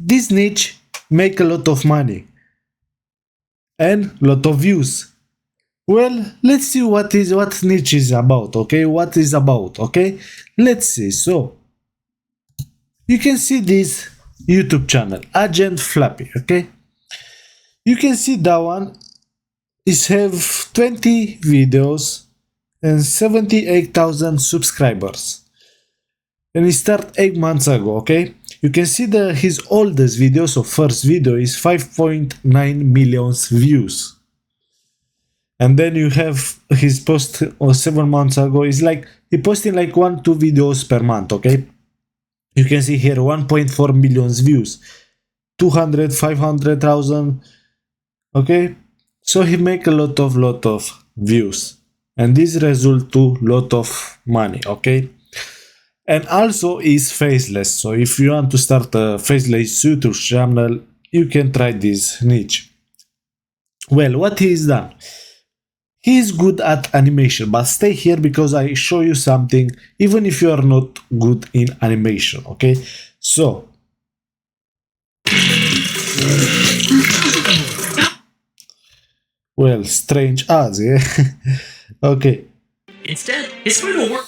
this niche make a lot of money and lot of views. Well, let's see what niche is about, okay? What is about, okay? Let's see. So you can see this YouTube channel, Agent Flappy, okay? You can see that one is have 20 videos and 78,000 subscribers. And he started 8 months ago, okay? You can see his oldest video, so first video is 5.9 million views. And then you have his post 7 months ago, is like he posting like 1-2 videos per month, okay? You can see here 1.4 million views, 500,000, okay? So he make a lot of views, and this result to lot of money, okay? And also is faceless, so if you want to start a faceless YouTube channel, you can try this niche. Well, what he's done? He's good at animation, but stay here because I show you something, even if you are not good in animation, okay? So, well, strange ads, yeah? Okay. Instead, his final work.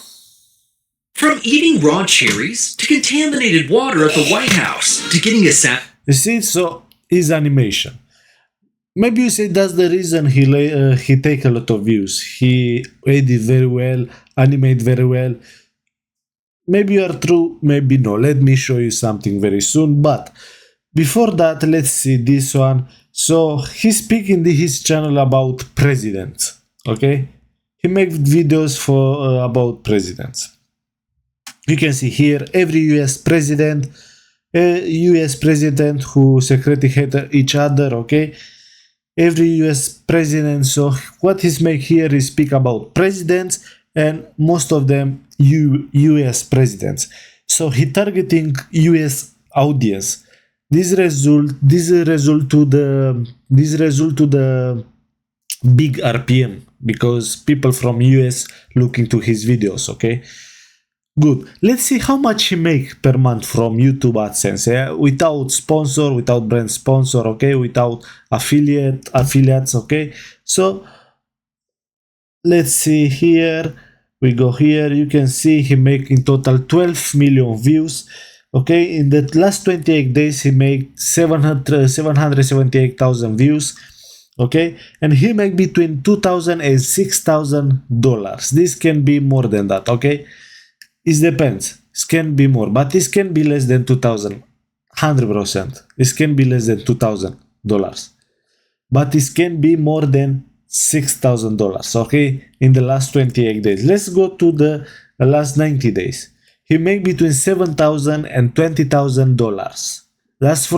From eating raw cherries to contaminated water at the White House to getting a sap. You see, so is animation. Maybe you say that's the reason he take a lot of views. He edit very well, animate very well. Maybe you are true, maybe no. Let me show you something very soon. But before that, let's see this one. So he's speaking in his channel about presidents. Okay, he makes videos for about presidents. You can see here every US president who secretly hate each other, okay? Every US president, so what he's make here is speak about presidents and most of them US presidents. So he targeting US audience. This result to the big RPM because people from US looking to his videos, okay? Good. Let's see how much he make per month from YouTube AdSense, yeah? Without sponsor, without brand sponsor, okay? Without affiliates, okay? So let's see here. We go here. You can see he make in total 12 million views. Okay, in the last 28 days he made 778,000 views. Okay, and he make between $2,000 and $6,000. This can be more than that. Okay. It depends. It can be more, but it can be less than 2,000. 100%. It can be less than $2,000. But it can be more than $6,000. Okay, in the last 28 days. Let's go to the last 90 days. He made between $7,000 and $20,000. That's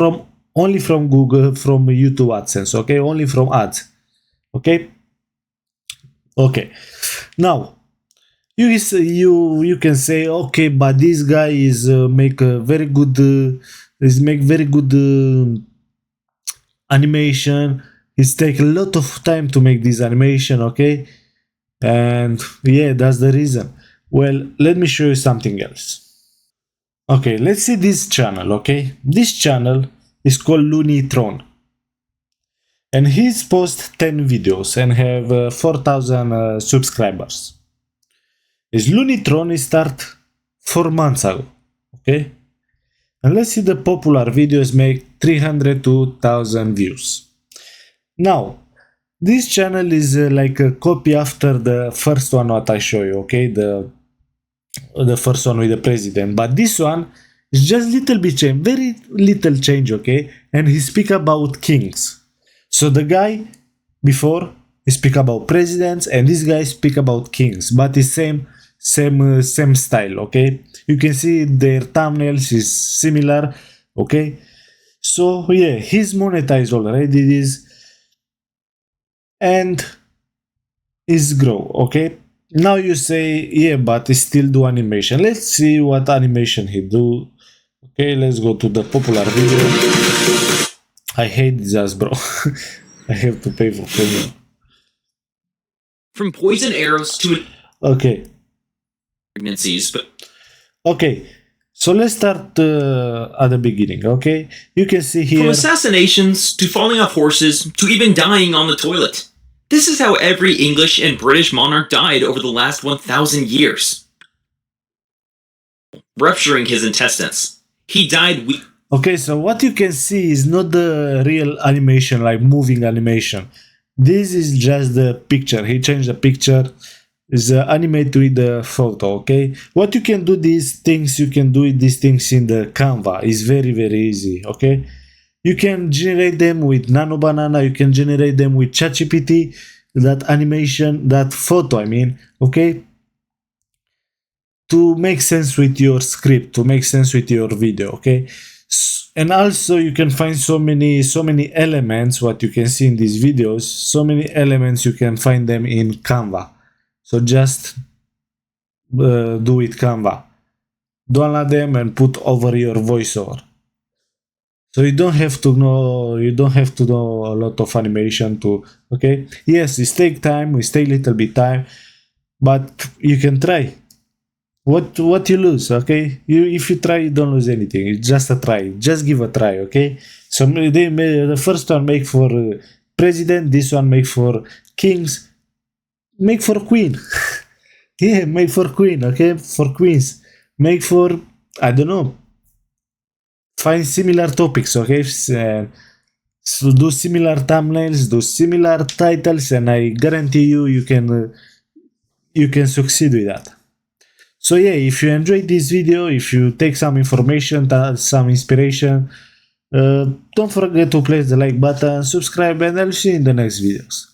only from Google, from YouTube AdSense. Okay, only from ads. Okay. Okay. Now. You can say, okay, but this guy is make a very good animation. He's take a lot of time to make this animation, okay? And yeah, that's the reason. Well, let me show you something else. Okay, let's see this channel, okay? This channel is called Looneytron. And he's post 10 videos and have 4,000 subscribers. Is Looneytron start 4 months ago, okay? And let's see the popular videos make 300 to 1,000 views. Now, this channel is like a copy after the first one what I show you, okay? The first one with the president, but this one is just little bit change, very little change, okay? And he speak about kings. So the guy before he speak about presidents, and this guy speak about kings, but it's same style, okay? You can see their thumbnails is similar, okay? So yeah, he's monetized already this and is grow, okay? Now you say, yeah, but he still do animation. Let's see what animation he do. Okay, let's go to the popular video. I hate this, bro. I have to pay for premium. From poison arrows to okay. pregnancies, but okay. So let's start at the beginning, okay? You can see From here. assassinations to falling off horses to even dying on the toilet. This is how every English and British monarch died over the last 1,000 years. Rupturing his intestines. He died weak. Okay, so what you can see is not the real animation, like moving animation. This is just the picture. He changed the picture. Is animate with the photo, okay? What you can do these things, you can do these things in the Canva. It's very, very easy, okay? You can generate them with Nano Banana, you can generate them with ChatGPT, that animation, that photo, I mean, okay? To make sense with your script, to make sense with your video, okay? And also you can find so many elements, what you can see in these videos, so many elements, you can find them in Canva. So just do it Canva. Download them and put over your voiceover. So you don't have to know a lot of animation to, okay? Yes, it take time, it take little bit time, but you can try. What you lose, okay? If you try, you don't lose anything. It's just a try. Just give a try, okay? So the first one make for president, this one make for kings, make for queen. Yeah, make for queen, okay? For queens. Make for, I don't know, find similar topics, okay? So do similar thumbnails, do similar titles, and I guarantee you can succeed with that. So yeah, if you enjoyed this video, if you take some information, some inspiration, don't forget to press the like button, subscribe, and I'll see you in the next videos.